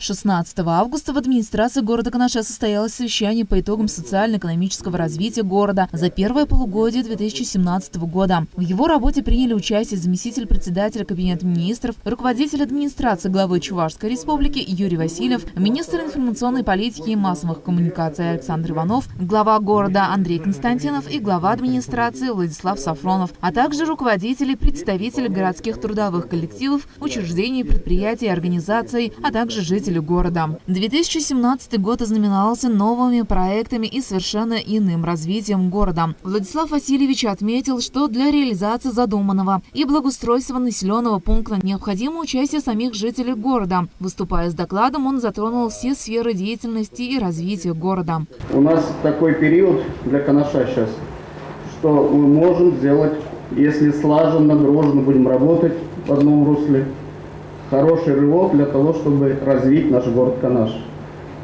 16 августа в администрации города Канаша состоялось совещание по итогам социально-экономического развития города за первое полугодие 2017 года. В его работе приняли участие заместитель председателя Кабинета министров, руководитель администрации главы Чувашской республики Юрий Васильев, министр информационной политики и массовых коммуникаций Александр Иванов, глава города Андрей Константинов и глава администрации Владислав Сафронов, а также руководители, представители городских трудовых коллективов, учреждений, предприятий и организаций, а также жители города. 2017 год ознаменовался новыми проектами и совершенно иным развитием города. Владислав Васильевич отметил, что для реализации задуманного и благоустройства населенного пункта необходимо участие самих жителей города. Выступая с докладом, он затронул все сферы деятельности и развития города. У нас такой период для Канаша сейчас, что мы можем сделать, если слаженно, дружно будем работать в одном русле, хороший рывок для того, чтобы развить наш город Канаш,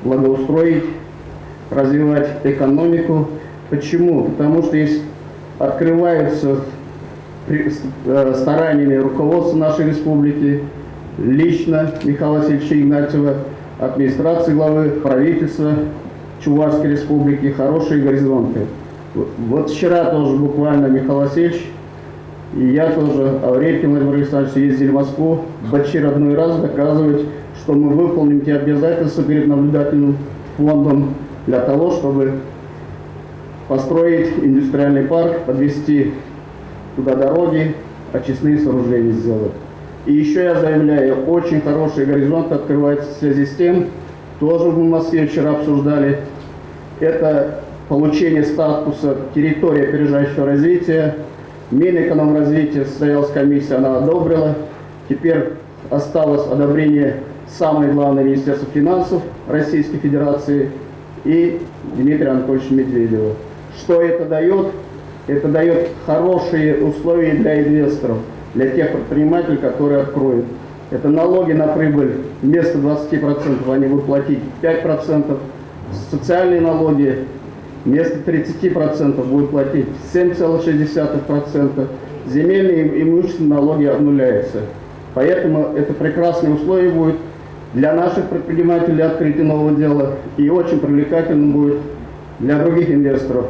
благоустроить, развивать экономику. Почему? Потому что есть, открываются стараниями руководства нашей республики, лично Михаила Васильевича Игнатьева, администрации главы, правительства Чувашской республики, хорошие горизонты. Вот вчера тоже буквально Михаил Васильевич и я тоже, Аврелий Владимир Александрович, ездили в Москву в очередной раз доказывать, что мы выполним те обязательства перед наблюдательным фондом для того, чтобы построить индустриальный парк, подвести туда дороги, очистные сооружения сделать. И еще я заявляю, очень хороший горизонт открывается в связи с тем, тоже в Москве вчера обсуждали, это получение статуса территории опережающего развития. Минэкономразвития состоялась комиссия, она одобрила. Теперь осталось одобрение самое главное Министерства финансов Российской Федерации и Дмитрия Анатольевича Медведева. Что это дает? Это дает хорошие условия для инвесторов, для тех предпринимателей, которые откроют. Это налоги на прибыль вместо 20% они будут платить 5%, социальные налоги вместо 30% будет платить 7,6%, земельные и имущественные налоги обнуляются. Поэтому это прекрасные условия будет для наших предпринимателей открытия нового дела и очень привлекательным будет для других инвесторов.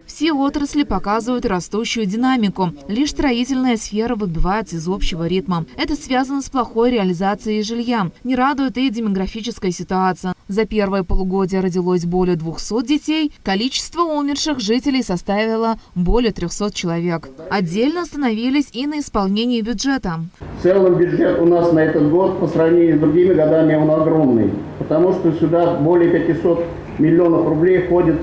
Все отрасли показывают растущую динамику. Лишь строительная сфера выбивается из общего ритма. Это связано с плохой реализацией жилья. Не радует и демографическая ситуация. За первое полугодие родилось более 200 детей. Количество умерших жителей составило более 300 человек. Отдельно остановились и на исполнении бюджета. В целом бюджет у нас на этот год по сравнению с другими годами он огромный. Потому что сюда более 500 миллионов рублей входит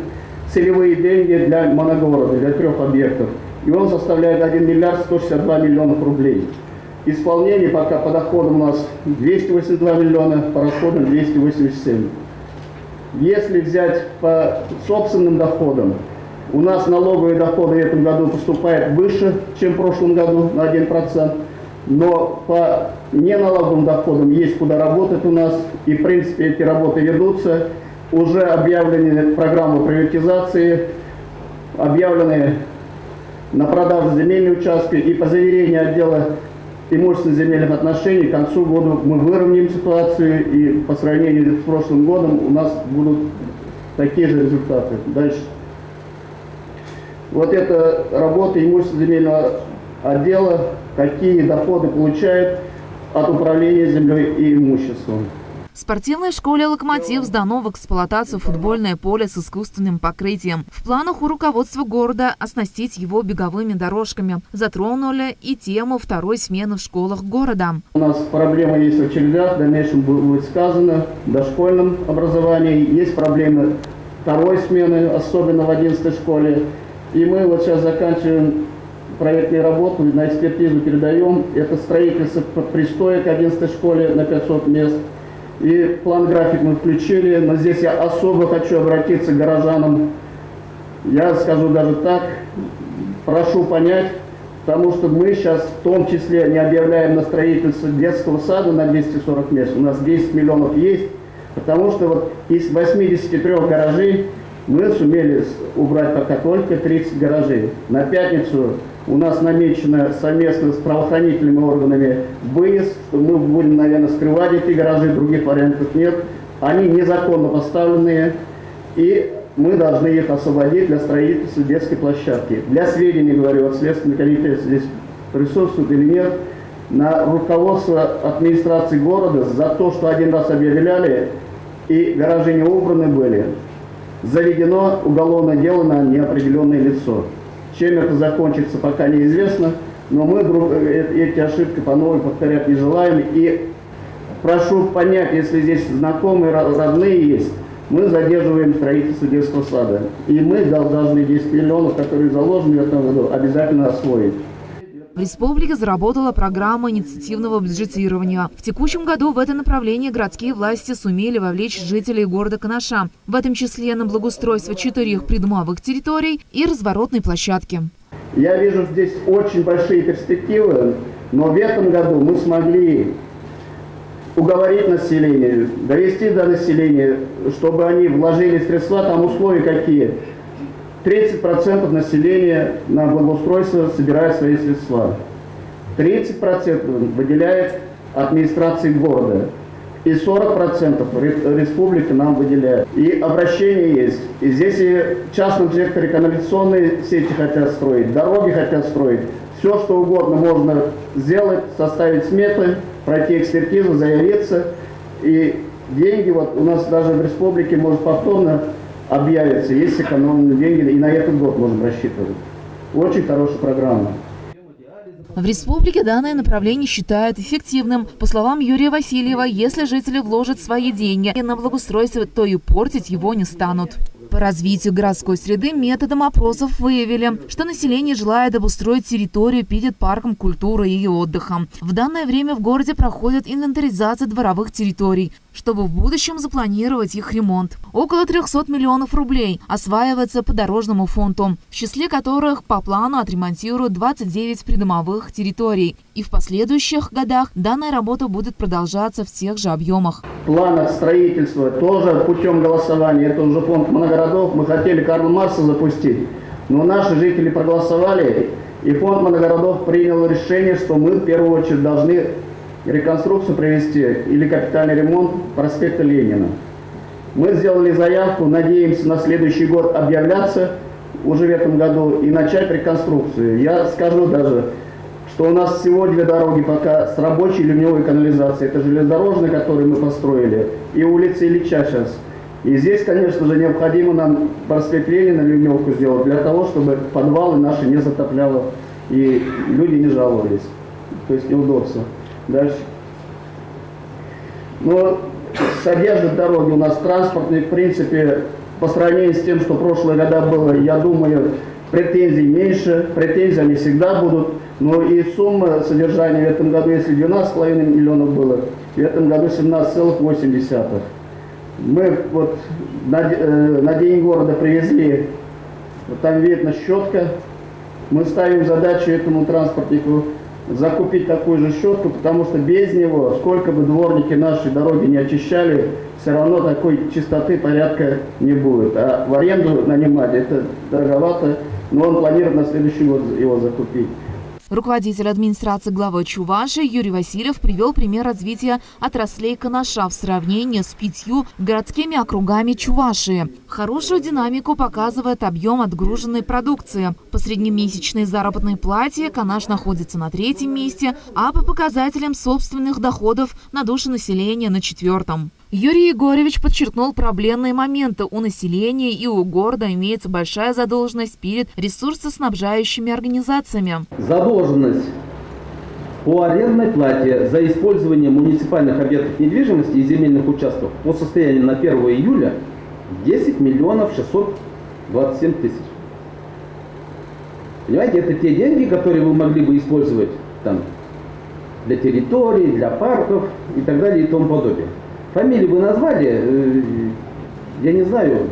целевые деньги для моногорода, для 3 объектов. И он составляет 1 миллиард 162 миллионов рублей. Исполнение пока по доходам у нас 282 миллиона, по расходам 287. Если взять по собственным доходам, у нас налоговые доходы в этом году поступают выше, чем в прошлом году, на 1%. Но по неналоговым доходам есть куда работать у нас. И в принципе эти работы ведутся. Уже объявлены программы приватизации, объявлены на продажу земельные участки. И по заверению отдела имущественных земельных отношений к концу года мы выровняем ситуацию. И по сравнению с прошлым годом у нас будут такие же результаты. Дальше. Вот это работа имущественного земельного отдела, какие доходы получает от управления землей и имуществом. В спортивной школе «Локомотив» сдано в эксплуатацию футбольное поле с искусственным покрытием. В планах у руководства города оснастить его беговыми дорожками. Затронули и тему второй смены в школах города. У нас проблема есть в очередях, в дальнейшем будет сказано, в дошкольном образовании. Есть проблемы второй смены, особенно в 11 школе. И мы вот сейчас заканчиваем проектные работы, на экспертизу передаем. Это строительство пристоек 11 школе на 500 мест. И план-график мы включили, но здесь я особо хочу обратиться к горожанам. Я скажу даже так, прошу понять, потому что мы сейчас в том числе не объявляем на строительство детского сада на 240 мест. У нас 10 миллионов есть, потому что вот из 83 гаражей мы сумели убрать пока только 30 гаражей. На пятницу У нас намечено совместно с правоохранительными органами выезд, что мы будем, наверное, скрывать эти гаражи, других вариантов нет. Они незаконно поставленные, и мы должны их освободить для строительства детской площадки. Для сведения, говорю, вот Следственный комитет здесь присутствует или нет, на руководство администрации города за то, что один раз объявляли и гаражи не убраны были, заведено уголовное дело на неопределенное лицо. Чем это закончится, пока неизвестно, но мы эти ошибки по новой повторять не желаем. И прошу понять, если здесь знакомые, родные есть, мы задерживаем строительство детского сада. И мы должны 10 миллионов, которые заложены в этом году, обязательно освоить. В республике заработала программа инициативного бюджетирования. В текущем году в это направление городские власти сумели вовлечь жителей города Канаша, в этом числе на благоустройство 4 придомовых территорий и разворотной площадки. Я вижу здесь очень большие перспективы, но в этом году мы смогли уговорить население, довести до населения, чтобы они вложили средства, там условия какие. 30% населения на благоустройство собирает свои средства. 30% выделяет администрации города. И 40% республика нам выделяет. И обращение есть. И здесь и в частном секторе канализационные сети хотят строить, дороги хотят строить. Все, что угодно можно сделать, составить сметы, пройти экспертизу, заявиться. И деньги, вот у нас даже в республике может повторно объявится, есть сэкономленные деньги, и на этот год можем рассчитывать. Очень хорошая программа. В республике данное направление считают эффективным. По словам Юрия Васильева, если жители вложат свои деньги на благоустройство, то и портить его не станут. По развитию городской среды методом опросов выявили, что население желает обустроить территорию перед парком культуры и отдыха. В данное время в городе проходит инвентаризация дворовых территорий, чтобы в будущем запланировать их ремонт. Около 300 миллионов рублей осваивается по дорожному фонду, в числе которых по плану отремонтируют 29 придомовых территорий. И в последующих годах данная работа будет продолжаться в тех же объемах. В планах строительства тоже путем голосования, это уже фонд моногородов, мы хотели Карла Маркса запустить, но наши жители проголосовали, и фонд моногородов принял решение, что мы в первую очередь должны реконструкцию провести или капитальный ремонт проспекта Ленина. Мы сделали заявку, надеемся на следующий год объявляться уже в этом году и начать реконструкцию. Я скажу даже, что у нас всего 2 дороги пока с рабочей ливневой канализацией. Это железнодорожная, которую мы построили, и улица Ильича сейчас. И здесь, конечно же, необходимо нам проспект Ленина ливневку сделать для того, чтобы подвалы наши не затопляло и люди не жаловались. То есть неудобства. Дальше. Но содержат дороги у нас транспортные, в принципе, по сравнению с тем, что в прошлые года было, я думаю, претензий меньше, претензии они всегда будут, но и сумма содержания в этом году, если 12,5 миллионов было, в этом году 17,8. Мы вот на День города привезли, вот там видно щетка, мы ставим задачу этому транспортнику закупить такую же щетку, потому что без него, сколько бы дворники нашей дороги не очищали, все равно такой чистоты, порядка не будет. А в аренду нанимать это дороговато, но он планирует на следующий год его закупить. Руководитель администрации главы Чувашии Юрий Васильев привел пример развития отраслей Канаша в сравнении с 5 городскими округами Чувашии. Хорошую динамику показывает объем отгруженной продукции. По среднемесячной заработной плате Канаш находится на 3-м месте, а по показателям собственных доходов на душу населения на 4-м. Юрий Егорович подчеркнул проблемные моменты. У населения и у города имеется большая задолженность перед ресурсоснабжающими организациями. Задолженность по арендной плате за использование муниципальных объектов недвижимости и земельных участков по состоянию на 1 июля 10 миллионов 627 тысяч. Понимаете, это те деньги, которые вы могли бы использовать там, для территорий, для парков и так далее и тому подобное. Фамилии вы назвали, я не знаю,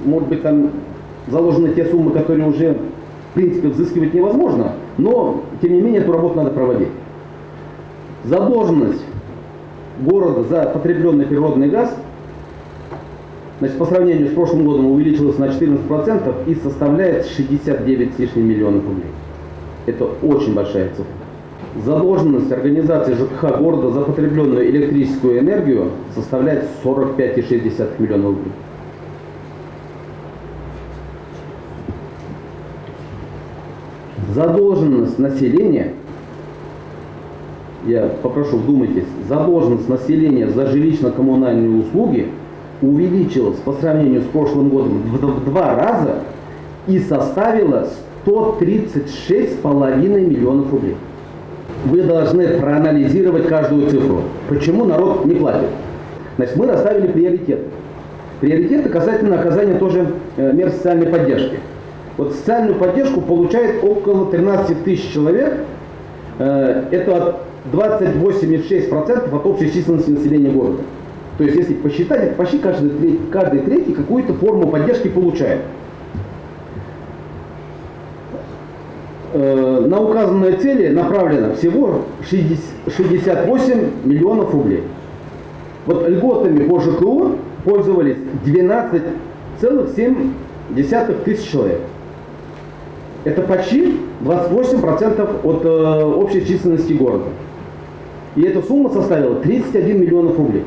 может быть там заложены те суммы, которые уже в принципе взыскивать невозможно, но тем не менее эту работу надо проводить. Задолженность города за потребленный природный газ, значит, по сравнению с прошлым годом увеличилась на 14% и составляет 69 с лишним миллионов рублей. Это очень большая цифра. Задолженность организации ЖКХ города за потребленную электрическую энергию составляет 45,6 миллиона рублей. Задолженность населения, я попрошу, вдумайтесь, задолженность населения за жилищно-коммунальные услуги увеличилась по сравнению с прошлым годом в 2 раза и составила 136,5 миллионов рублей. Вы должны проанализировать каждую цифру. Почему народ не платит? Значит, мы расставили приоритеты. Приоритеты касательно оказания тоже мер социальной поддержки. Вот социальную поддержку получает около 13 тысяч человек. Это 28,6% от общей численности населения города. То есть, если посчитать, это почти каждый третий какую-то форму поддержки получает. На указанные цели направлено всего 68 миллионов рублей. Вот льготами по ЖКУ пользовались 12,7 тысяч человек. Это почти 28% от общей численности города. И эта сумма составила 31 миллионов рублей.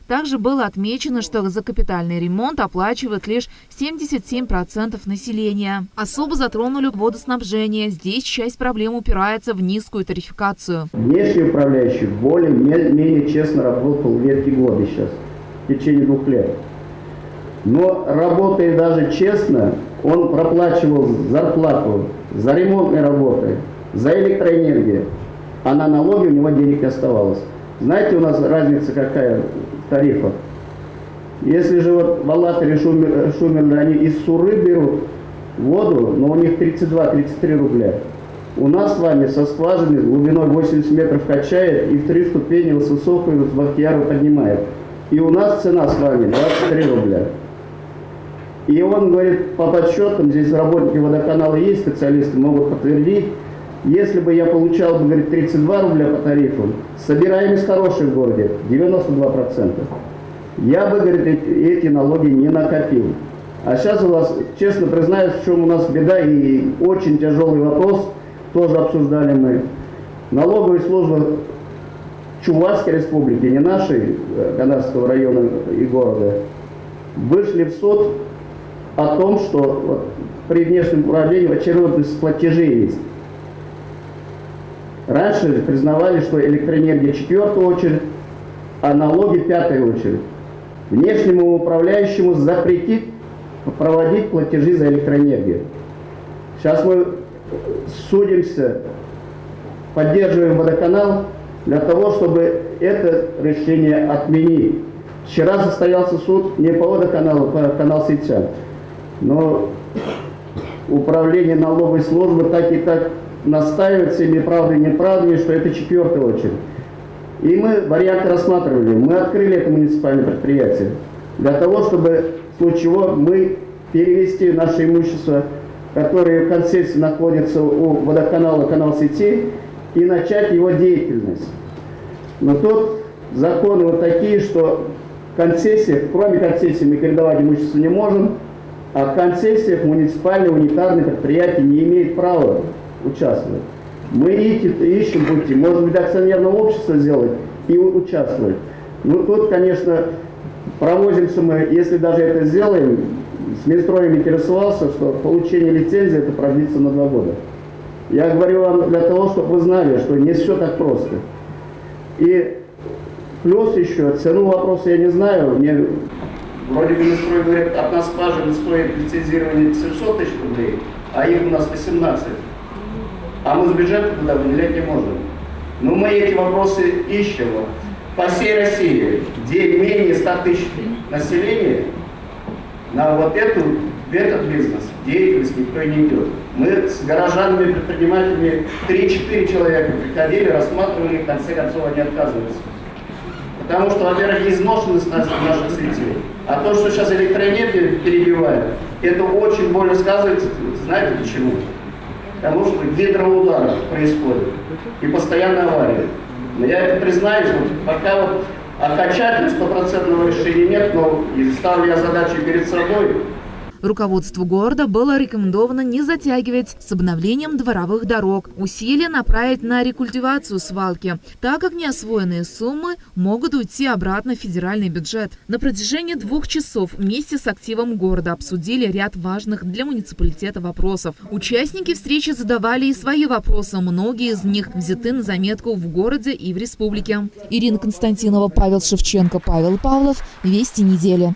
Также было отмечено, что за капитальный ремонт оплачивает лишь 77% населения. Особо затронули водоснабжение. Здесь часть проблем упирается в низкую тарификацию. Внешний управляющий более-менее честно работал редкие годы сейчас, в течение 2 лет. Но работая даже честно, он проплачивал зарплату за ремонтные работы, за электроэнергию, а на налоги у него денег не оставалось. Знаете, у нас разница какая в тарифах? Если же вот в Алатыре, Шумерно, они из Суры берут воду, но у них 32-33 рубля. У нас с вами со скважины глубиной 80 метров качает и в 3 ступени высокую с Бахтияру поднимает. И у нас цена с вами 23 рубля. И он говорит, по подсчетам, здесь работники водоканала есть, специалисты могут подтвердить, если бы я получал, говорит, 32 рубля по тарифу, собираемость хорошая в городе, 92%. Я бы, говорит, эти налоги не накопил. А сейчас у вас, честно признаюсь, в чем у нас беда и очень тяжелый вопрос, тоже обсуждали мы. Налоговая служба Чувашской республики, не нашей, Ганарского района и города, вышли в суд о том, что вот, при внешнем управлении очередность платежей есть. Раньше признавали, что электроэнергия 4-я очередь, а налоги 5-я очередь. Внешнему управляющему запретить проводить платежи за электроэнергию. Сейчас мы судимся, поддерживаем водоканал для того, чтобы это решение отменить. Вчера состоялся суд не по водоканалу, по канал-сетям, но управление налоговой службы так и так настаивает всеми правдами и неправдами, что это 4-я очередь. И мы варианты рассматривали. Мы открыли это муниципальное предприятие для того, чтобы в случае чего мы перевести наше имущество, которое в концессии находится у водоканала, канал-сетей, и начать его деятельность. Но тут законы вот такие, что в концессиях, кроме концессии, мы передавать имущество не можем, а в концессиях муниципальные унитарные предприятия не имеют права участвовать. Мы ищем пути, может быть, акционерное общество сделать и участвовать. Ну, тут, конечно, провозимся мы, если даже это сделаем, с Минстроем интересовался, что получение лицензии это продлится на 2 года. Я говорю вам для того, чтобы вы знали, что не все так просто. И плюс еще, цену вопроса я не знаю, мне вроде бы Минстрой говорит, от нас скважины стоит лицензирование 700 тысяч рублей, а их у нас 18. А мы с бюджета туда выделять не можем. Но мы эти вопросы ищем. По всей России, где менее 100 тысяч населения, на вот этот бизнес, деятельность никто не идет. Мы с горожанами, предпринимателями 3-4 человека приходили, рассматривали, в конце концов они отказываются. Потому что, во-первых, изношенность наших сетей. А то, что сейчас электроэнергию перебивают, это очень больно сказывается, знаете почему? Потому что гидроудар происходит и постоянная авария. Но я это признаюсь, вот, пока вот окончательно 100% решения нет, но и ставлю я задачу перед собой. Руководству города было рекомендовано не затягивать с обновлением дворовых дорог, усилия направить на рекультивацию свалки, так как неосвоенные суммы могут уйти обратно в федеральный бюджет. На протяжении 2 часов вместе с активом города обсудили ряд важных для муниципалитета вопросов. Участники встречи задавали и свои вопросы, многие из них взяты на заметку в городе и в республике. Ирина Константинова, Павел Шевченко, Павел Павлов. Вести недели.